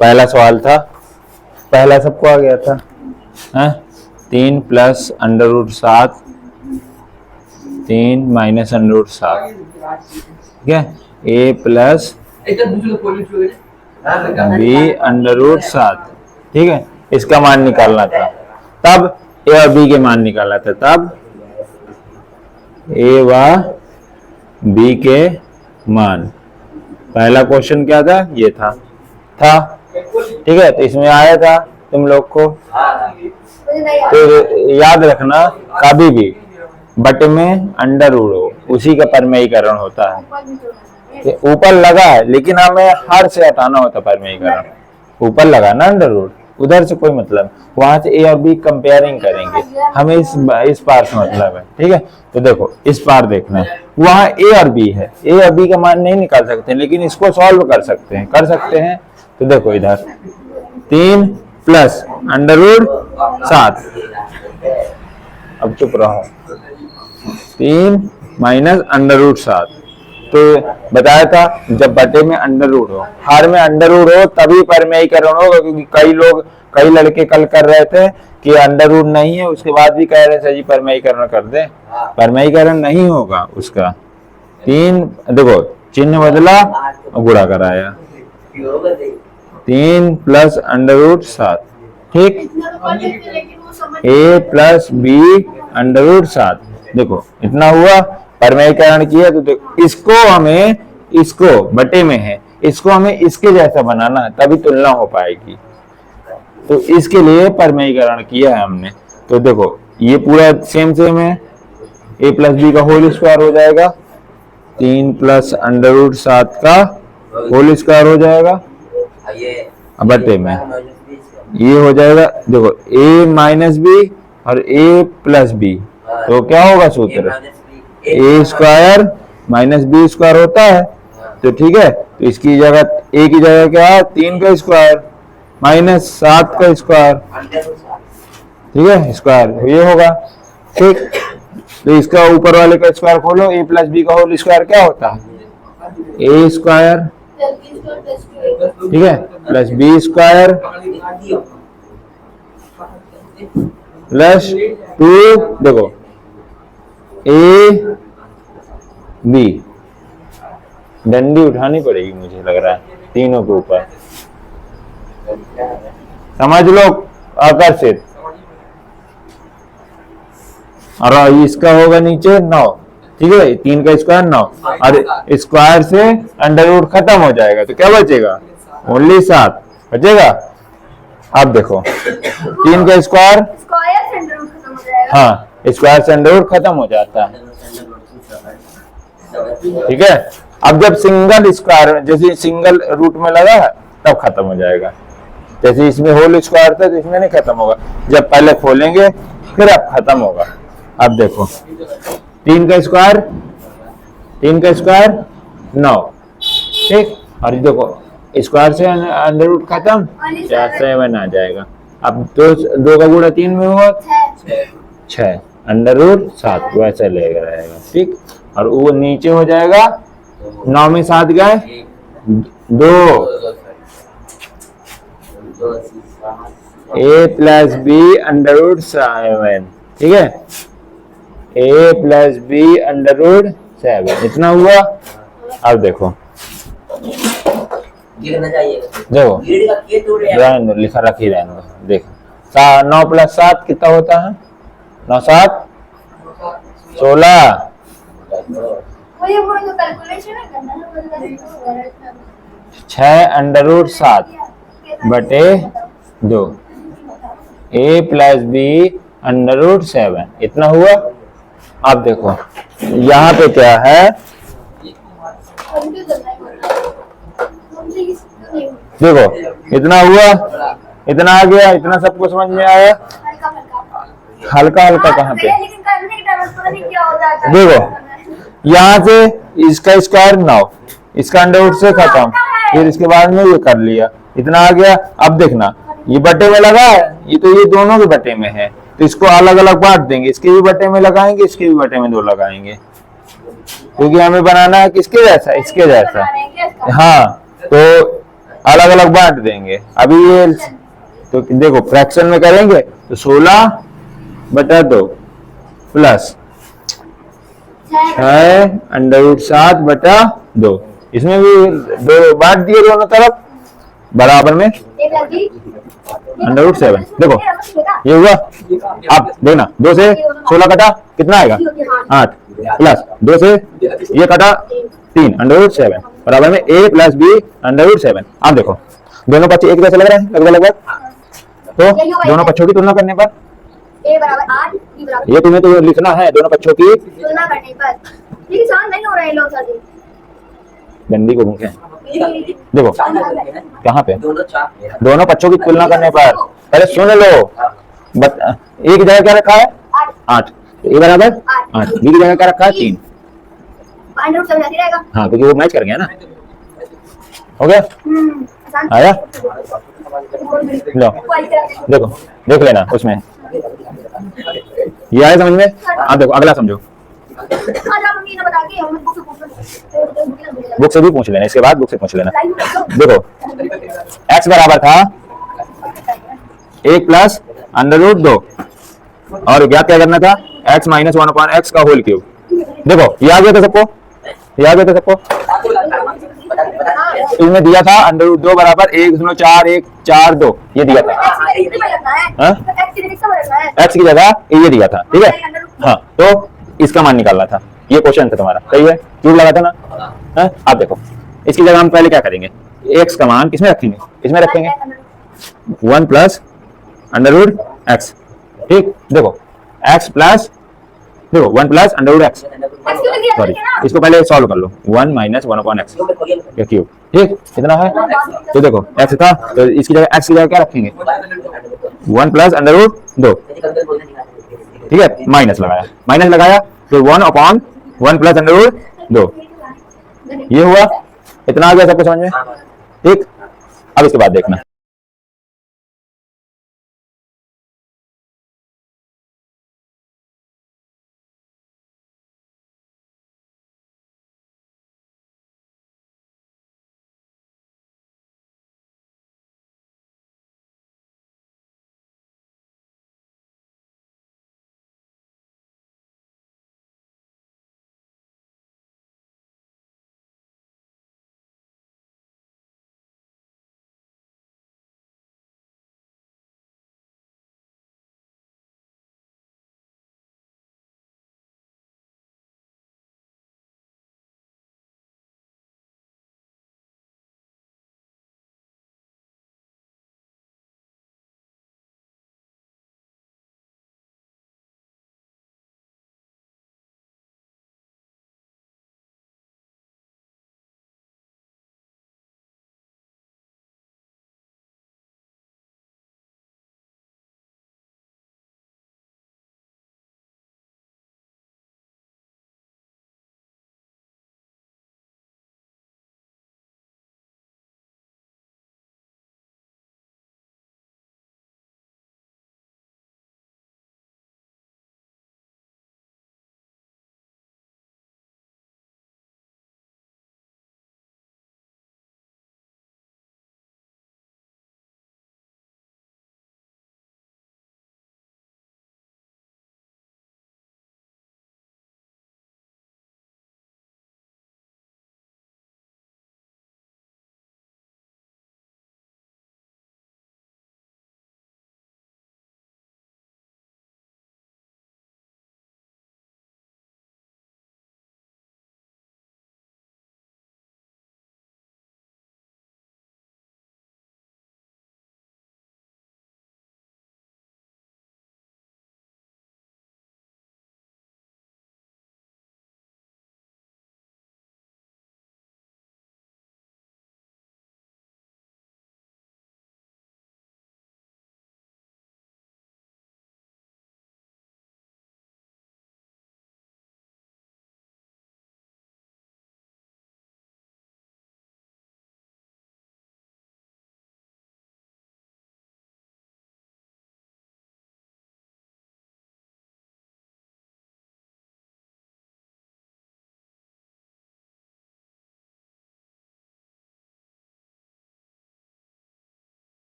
पहला सवाल था, पहला सबको आ गया था है 3 plus under root 7, 3 minus under root 7, ठीक है। A plus b under root 7, ठीक है। इसका मान निकालना था, तब ए और बी के मान निकालना था, तब ए व बी के मान। पहला क्वेश्चन क्या था, ये था ठीक है। तो इसमें आया था तुम लोग को, तो याद रखना कभी भी बटे में अंडर रूट हो उसी का परमेयीकरण होता है। ऊपर लगा है लेकिन हमें हर से हटाना होता परमेयीकरण, ऊपर लगा ना अंडर रूट, उधर से कोई मतलब, वहां से ए और बी कंपेयरिंग करेंगे, हमें इस पार से मतलब है, ठीक है। तो देखो इस पार देखना है, वहां ए और बी है, ए और बी का मान नहीं निकाल सकते लेकिन इसको सॉल्व कर सकते हैं। तो देखो इधर 3 प्लस अंडर रूट 7, अब चुप रहो, 3 माइनस अंडर रूट 7। तो बताया था जब बटे में अंडर रूट हो, हर में अंडर रूट हो तभी परमेयीकरण होगा, क्योंकि कई लड़के कल कर रहे थे कि अंडर रूट नहीं है, उसके बाद भी कह रहे थे जी परमेयीकरण कर दे, परमेयीकरण नहीं होगा उसका। 3 देखो चिन्ह बदला और गुणा कराया, 3 प्लस अंडर रूट 7, ठीक। ए प्लस बी अंडर रूट 7, देखो इतना हुआ, परमेयीकरण किया। तो देखो इसको बटे में है, इसको हमें इसके जैसा बनाना है तभी तुलना हो पाएगी, तो इसके लिए परमेयीकरण किया है हमने। तो देखो ये पूरा सेम है, ए प्लस बी का होल स्क्वायर हो जाएगा, 3 प्लस अंडर रूट 7 का होल स्क्वायर हो जाएगा, बटे में ये हो जाएगा। देखो a माइनस बी और a प्लस बी, तो क्या होगा सूत्र, a square minus b square होता है, तो ठीक है। तो इसकी जगह a की जगह क्या है, 3 का स्क्वायर माइनस 7 का स्क्वायर, ठीक है, स्क्वायर ये होगा, ठीक। तो इसका ऊपर वाले का स्क्वायर खोलो, a प्लस बी का होल स्क्वायर क्या होता है, a स्क्वायर, ठीक है, प्लस बी स्क्वायर प्लस 2, देखो ए बी, डंडी उठानी पड़ेगी मुझे लग रहा है तीनों के ऊपर, समझ लो आकर्षित। और इसका होगा नीचे 9, ठीक है, 3 का स्क्वायर 9, और स्क्वायर से अंडर रूट खत्म हो जाएगा, तो क्या बचेगा, ओनली 7 बचेगा। अब देखो 3 का स्क्वायर, हाँ स्क्वायर से अंडर रूट खत्म हो जाता है, ठीक है। अब जब सिंगल स्क्वायर जैसे सिंगल रूट में लगा है तब खत्म हो जाएगा, जैसे इसमें होल स्क्वायर था तो इसमें नहीं खत्म होगा, जब पहले खोलेंगे फिर अब खत्म होगा। अब देखो 3 का स्क्वायर 9, ठीक, और देखो स्क्वायर से अंडर रूट खत्म, 7 आ जाएगा। अब 2 का गुणा 3 में हुआ 6, अंडर रूट 7 वैसे लेगा रहेगा, ठीक। और वो नीचे हो जाएगा 9 में 7 गए 2, a plus b under root 7, ठीक है, a plus b under root 7 इतना हुआ। अब देखो लिखा रखी रहने दो, देखो 9 प्लस 7 कितना होता है, 9 7 16, 6 अंडर रूट 7 बटे 2, a plus b under root 7 इतना हुआ। अब देखो यहाँ पे क्या है, देखो इतना हुआ, इतना आ गया, इतना सबको समझ में आया, हल्का हल्का कहाँ पे, देखो यहाँ से इसका स्क्वायर 9, इसका अंडर रूट से खत्म, फिर इसके बाद में ये कर लिया, इतना आ गया। अब देखना ये बटे में लगा है, ये दोनों के बटे में है, तो इसको अलग अलग बांट देंगे, इसके भी बटे में लगाएंगे, इसके भी बटे में 2 लगाएंगे, क्योंकि हमें बनाना है किसके जैसा, इसके जैसा, हाँ। तो अलग अलग बांट देंगे। अभी ये तो देखो फ्रैक्शन में करेंगे तो 16/2 प्लस 6√7/2, इसमें भी 2 बांट दिए दोनों तरफ, बराबर में √7। देखो ये हुआ। अब देखना 2 से 16 कटा कितना आएगा 8, प्लस 2 से ये कटा 3 √7 बराबर में a प्लस b √7। अब देखो दोनों पक्ष एक जैसे लग रहे हैं लगभग, तो दोनों पक्षों की तुलना करने पर a बराबर 8 b बराबर, ये तुम्हें तो लिखना है दोनों पक्षों की तुलना करने पर। लेकिन सवाल नहीं हो रहा है लोग सर जी। गंदी को भूखे। देखो कहाँ पे दोनों पक्षों की तुलना करने पर, पहले सुन लो, एक जगह क्या रखा है 8, ए बराबर 8, बी की जगह क्या रखा है 3। √7 ऐसे रहेगा। हाँ क्योंकि वो मैच कर गया ना। हो गया आया। लो देखो देख लेना उसमें ये आया समझ में। अब देखो अगला समझो, आज आप हमें ये ना बता के हम बुक से पूछ लें। बुक से भी पूछ लेना, इसके बाद बुक से पूछ लेना। देखो x बराबर था 1 प्लस √2 और ज्ञात क्या करना था x माइनस 1/x का होल क्यूब। देखो ये आ गया था सबको, ये आ गया था सबको। इसमें दिया था √2 बराबर 1.4142, ये दिया था x की जगह ये दिया था, ठीक है। हाँ तो इसका मान निकालना था, ये क्वेश्चन था तुम्हारा, सही है। क्यूब लगा था ना। हाँ आप देखो इसकी जगह हम पहले क्या करेंगे, x का मान किसमें रखेंगे, इसमें रखेंगे 1 प्लस √x, ठीक। देखो x प्लस देखो 1 प्लस √x, सॉरी इसको पहले सॉल्व कर लो, 1 माइनस 1/x या क्यूब, ठीक कितना है। तो देखो x था तो इसकी जगह x की जगह क्या रखेंगे 1 प्लस √2, ठीक है। माइनस लगाया तो 1/1 प्लस √2, ये हुआ। इतना आ गया सबको समझ में, ठीक। अब इसके बाद देखना